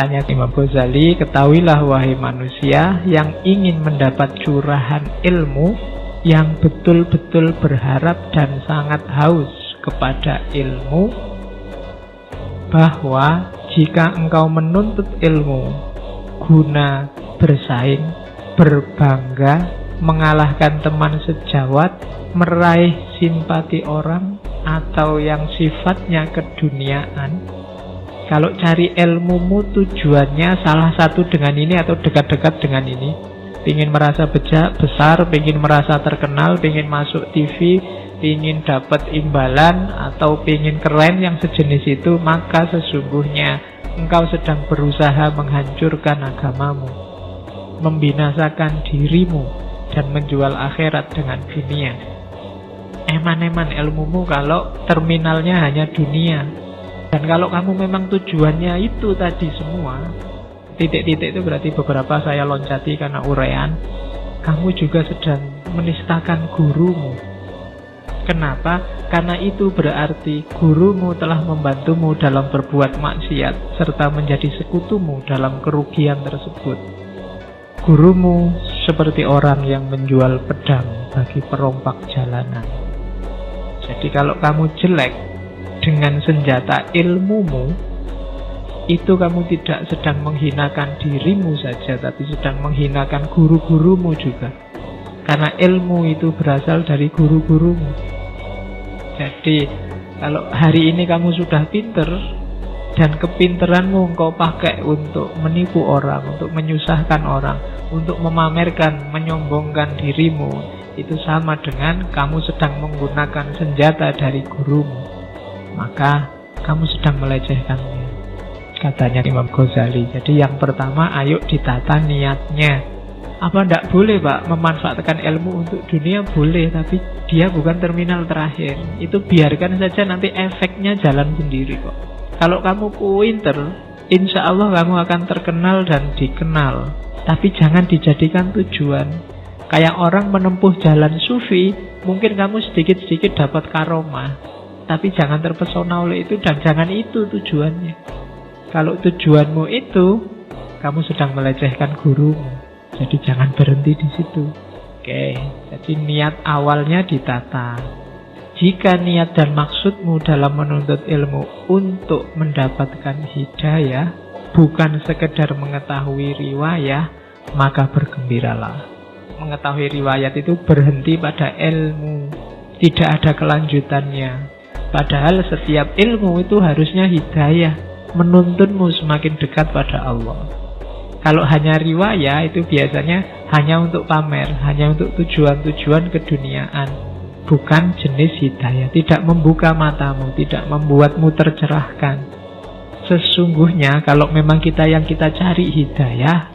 Katanya Imam Ghazali, ketahuilah wahai manusia yang ingin mendapat curahan ilmu, yang betul-betul berharap dan sangat haus kepada ilmu, bahwa jika engkau menuntut ilmu guna bersaing, berbangga, mengalahkan teman sejawat, meraih simpati orang, atau yang sifatnya keduniaan, kalau cari ilmumu tujuannya salah satu dengan ini atau dekat-dekat dengan ini, ingin merasa besar, ingin merasa terkenal, ingin masuk TV, ingin dapat imbalan, atau ingin keren yang sejenis itu, maka sesungguhnya engkau sedang berusaha menghancurkan agamamu, membinasakan dirimu, dan menjual akhirat dengan dunia. Eman-eman ilmumu kalau terminalnya hanya dunia. Dan kalau kamu memang tujuannya itu tadi semua, titik-titik itu berarti beberapa saya loncati karena uraian, kamu juga sedang menistakan gurumu. Kenapa? Karena itu berarti gurumu telah membantumu dalam berbuat maksiat, serta menjadi sekutumu dalam kerugian tersebut. Gurumu seperti orang yang menjual pedang bagi perompak jalanan. Jadi kalau kamu jelek dengan senjata ilmumu, itu kamu tidak sedang menghinakan dirimu saja, tapi sedang menghinakan guru-gurumu juga. Karena ilmu itu berasal dari guru-gurumu. Jadi kalau hari ini kamu sudah pinter, dan kepinteranmu engkau pakai untuk menipu orang, untuk menyusahkan orang, untuk memamerkan, menyombongkan dirimu, itu sama dengan kamu sedang menggunakan senjata dari gurumu. Maka kamu sedang melecehkannya, katanya Imam Ghazali. Jadi yang pertama, ayo ditata niatnya. Apa tidak boleh Pak memanfaatkan ilmu untuk dunia? Boleh, tapi dia bukan terminal terakhir. Itu biarkan saja, nanti efeknya jalan sendiri kok. Kalau kamu pinter, insya Allah kamu akan terkenal dan dikenal. Tapi jangan dijadikan tujuan. Kayak orang menempuh jalan sufi, mungkin kamu sedikit-sedikit dapat karomah, tapi jangan terpesona oleh itu, dan jangan itu tujuannya. Kalau tujuanmu itu, kamu sedang melecehkan gurumu. Jadi jangan berhenti di situ. Oke, jadi niat awalnya ditata. Jika niat dan maksudmu dalam menuntut ilmu untuk mendapatkan hidayah, bukan sekedar mengetahui riwayah, maka bergembiralah. Mengetahui riwayat itu berhenti pada ilmu, tidak ada kelanjutannya. Padahal setiap ilmu itu harusnya hidayah, menuntunmu semakin dekat pada Allah. Kalau hanya riwayah itu biasanya hanya untuk pamer, hanya untuk tujuan-tujuan keduniaan, bukan jenis hidayah, tidak membuka matamu, tidak membuatmu tercerahkan. Sesungguhnya kalau memang yang kita cari hidayah,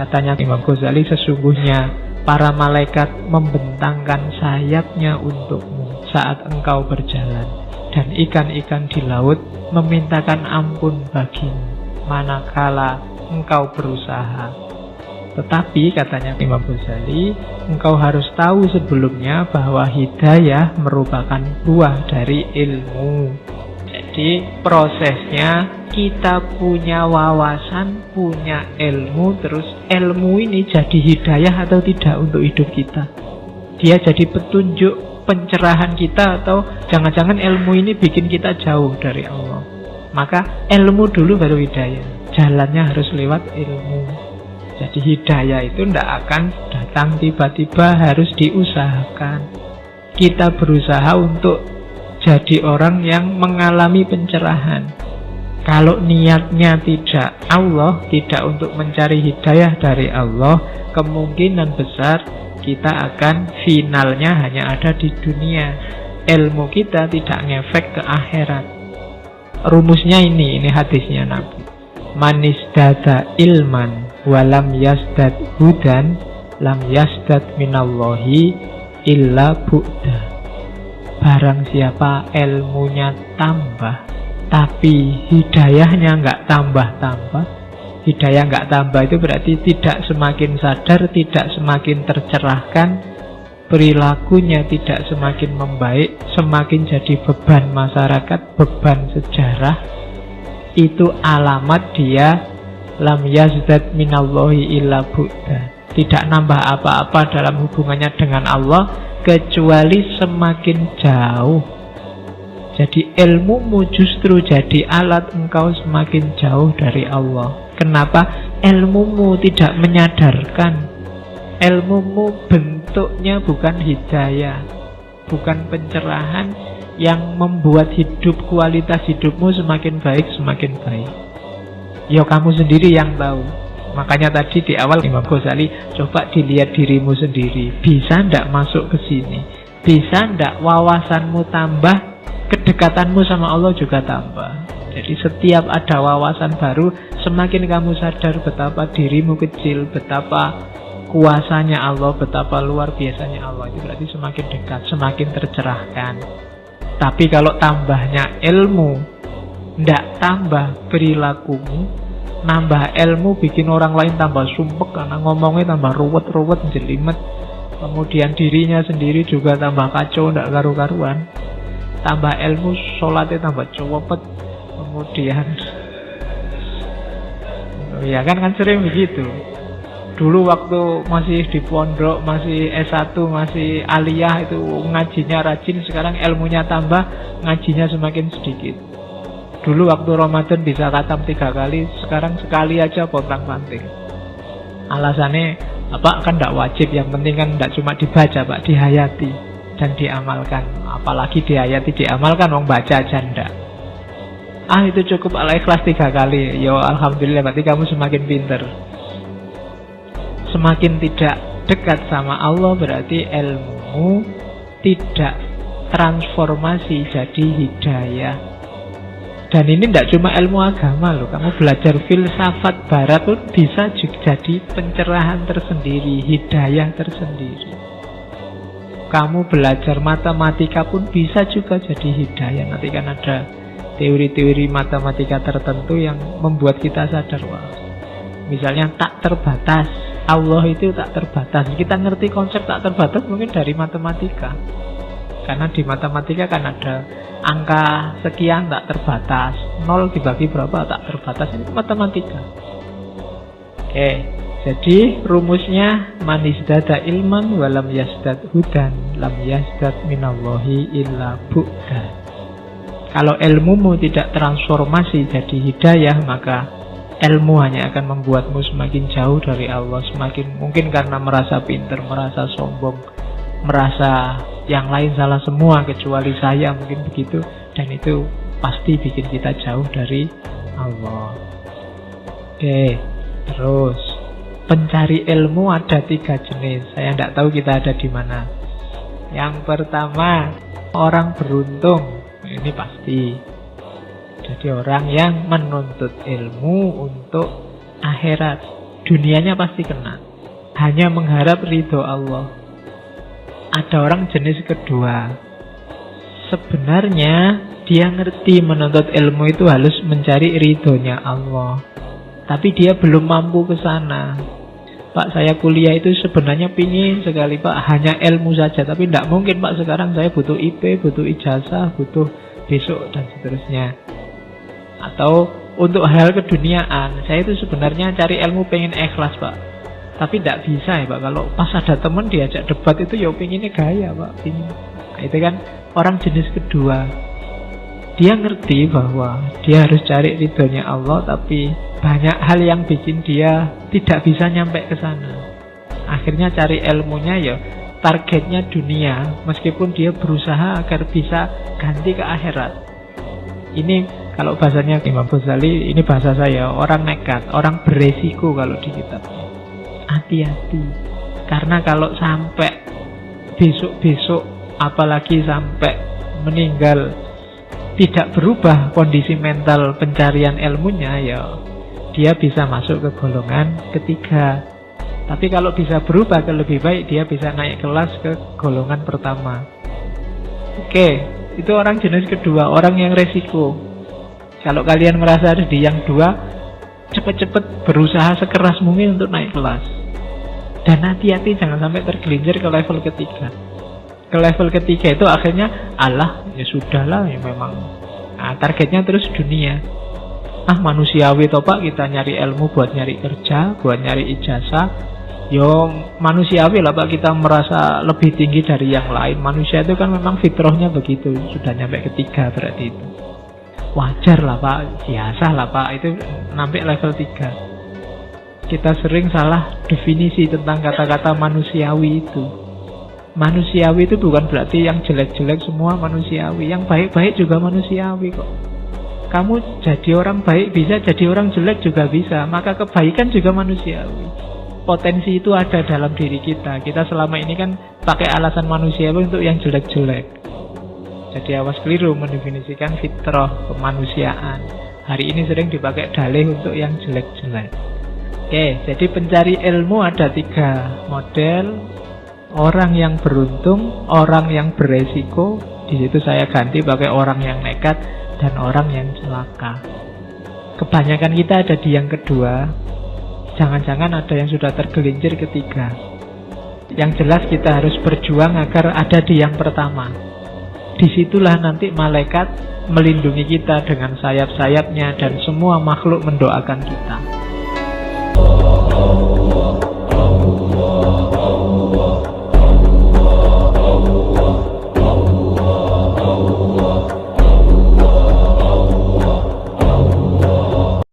katanya Imam Ghazali, sesungguhnya para malaikat membentangkan sayapnya untukmu saat engkau berjalan, dan ikan-ikan di laut memintakan ampun bagimu manakala engkau berusaha. Tetapi katanya Imam Ghazali, engkau harus tahu sebelumnya bahwa hidayah merupakan buah dari ilmu. Jadi prosesnya kita punya wawasan, punya ilmu, terus ilmu ini jadi hidayah atau tidak untuk hidup kita. Dia jadi petunjuk, pencerahan kita, atau jangan-jangan ilmu ini bikin kita jauh dari Allah. Maka ilmu dulu baru hidayah. Jalannya harus lewat ilmu. Jadi hidayah itu tidak akan datang tiba-tiba, harus diusahakan. Kita berusaha untuk jadi orang yang mengalami pencerahan. Kalau niatnya tidak Allah, tidak untuk mencari hidayah dari Allah, kemungkinan besar kita akan finalnya hanya ada di dunia. Ilmu kita tidak ngefek ke akhirat. Rumusnya ini hadisnya Nabi. Manisdada ilman walam yasdad hudan lam yasdad minallahi illa bu'da. Barang siapa ilmunya tambah tapi hidayahnya nggak tambah-tambah, hidayah nggak tambah itu berarti tidak semakin sadar, tidak semakin tercerahkan, perilakunya tidak semakin membaik, semakin jadi beban masyarakat, beban sejarah. Itu alamat dia lam yazdad minallahi illa bu'da. Tidak nambah apa-apa dalam hubungannya dengan Allah kecuali semakin jauh. Jadi ilmumu justru jadi alat engkau semakin jauh dari Allah. Kenapa? Ilmumu tidak menyadarkan. Ilmumu bentuknya bukan hidayah, bukan pencerahan yang membuat kualitas hidupmu semakin baik, semakin baik. Ya kamu sendiri yang tahu. Makanya tadi di awal Imam Ghazali, coba dilihat dirimu sendiri. Bisa ndak masuk ke sini? Bisa ndak wawasanmu tambah, kedekatanmu sama Allah juga tambah. Jadi setiap ada wawasan baru, semakin kamu sadar betapa dirimu kecil, betapa kuasanya Allah, betapa luar biasanya Allah. Itu berarti semakin dekat, semakin tercerahkan. Tapi kalau tambahnya ilmu, ndak tambah perilakumu, nambah ilmu bikin orang lain tambah sumpek karena ngomongnya tambah ruwet-ruwet, jelimet. Kemudian dirinya sendiri juga tambah kacau, ndak karu-karuan. Tambah ilmu, sholatnya tambah cowopet. Kemudian ya kan sering begitu. Dulu waktu masih di pondok, masih S1, masih aliyah, itu ngajinya rajin. Sekarang ilmunya tambah, ngajinya semakin sedikit. Dulu waktu Ramadan bisa khatam 3 kali, sekarang sekali aja pontang-panting. Alasannya apa? Kan tidak wajib, yang penting kan tidak cuma dibaca Pak, dihayati dan diamalkan. Apalagi dihayati, diamalkan, wong baca aja ndak. Itu cukup Al-Ikhlas 3 kali. Ya alhamdulillah, berarti kamu semakin pinter. Semakin tidak dekat sama Allah, berarti ilmumu tidak transformasi jadi hidayah. Dan ini tidak cuma ilmu agama loh. Kamu belajar filsafat barat pun bisa jadi pencerahan tersendiri, hidayah tersendiri. Kamu belajar matematika pun bisa juga jadi hidayah. Nanti kan ada teori-teori matematika tertentu yang membuat kita sadar, wah, misalnya tak terbatas. Allah itu tak terbatas. Kita ngerti konsep tak terbatas mungkin dari matematika. Karena di matematika kan ada angka sekian tak terbatas, 0 dibagi berapa tak terbatas, itu matematika. Oke, jadi rumusnya man izdada ilman walam yazdad hudan lam yazdad minallahi illa bu'da. Kalau ilmumu tidak transformasi jadi hidayah, maka ilmu hanya akan membuatmu semakin jauh dari Allah. Semakin mungkin karena merasa pintar, merasa sombong, merasa yang lain salah semua kecuali saya, mungkin begitu. Dan itu pasti bikin kita jauh dari Allah. Oke, terus pencari ilmu ada 3 jenis. Saya tidak tahu kita ada di mana. Yang pertama, orang beruntung. Ini pasti. Jadi orang yang menuntut ilmu untuk akhirat, dunianya pasti kena, hanya mengharap ridho Allah. Ada orang jenis kedua, sebenarnya dia ngerti menuntut ilmu itu harus mencari ridhonya Allah, tapi dia belum mampu ke sana. Pak, saya kuliah itu sebenarnya pingin sekali Pak, hanya ilmu saja, tapi tidak mungkin Pak, sekarang saya butuh IP, butuh ijazah, butuh besok dan seterusnya. Atau untuk hal keduniaan, saya itu sebenarnya cari ilmu pengen ikhlas Pak, tapi tidak bisa ya Pak. Kalau pas ada teman diajak debat itu ya pengennya gaya Pak, pengen. Nah, itu kan orang jenis kedua. Dia ngerti bahwa dia harus cari ridhonya Allah, tapi banyak hal yang bikin dia tidak bisa nyampe ke sana. Akhirnya cari ilmunya ya targetnya dunia, meskipun dia berusaha agar bisa ganti ke akhirat. Ini kalau bahasanya Imam Ghazali, ini bahasa saya, orang nekat, orang beresiko kalau di kitabnya. Hati-hati, karena kalau sampai besok-besok, apalagi sampai meninggal, tidak berubah kondisi mental pencarian ilmunya, ya dia bisa masuk ke golongan ketiga. Tapi kalau bisa berubah ke lebih baik, dia bisa naik kelas ke golongan pertama. Oke, itu orang jenis kedua, orang yang resiko. Kalau kalian merasa ada di yang dua, cepat-cepat berusaha sekeras mungkin untuk naik kelas. Dan hati-hati jangan sampai tergelincir ke level ketiga. Ke level ketiga itu akhirnya Allah, ya sudahlah, ya memang targetnya terus dunia. manusiawi toh Pak, kita nyari ilmu buat nyari kerja, buat nyari ijazah. Yo manusiawi lah Pak, kita merasa lebih tinggi dari yang lain. Manusia itu kan memang fitrahnya begitu. Sudah nyampe ketiga berarti itu wajar lah Pak, biasa lah Pak, itu sampai level 3. Kita sering salah definisi tentang kata-kata manusiawi itu. Manusiawi itu bukan berarti yang jelek-jelek semua manusiawi, yang baik-baik juga manusiawi kok. Kamu jadi orang baik bisa, jadi orang jelek juga bisa. Maka kebaikan juga manusiawi. Potensi itu ada dalam diri kita. Kita selama ini kan pakai alasan manusiawi untuk yang jelek-jelek. Jadi awas keliru mendefinisikan fitrah kemanusiaan. Hari ini sering dipakai dalih untuk yang jelek-jelek. Oke, jadi pencari ilmu ada 3 model. Orang yang beruntung, orang yang beresiko. Di situ saya ganti pakai orang yang nekat dan orang yang celaka. Kebanyakan kita ada di yang kedua. Jangan-jangan ada yang sudah tergelincir ketiga. Yang jelas kita harus berjuang agar ada di yang pertama. Disitulah nanti malaikat melindungi kita dengan sayap-sayapnya dan semua makhluk mendoakan kita.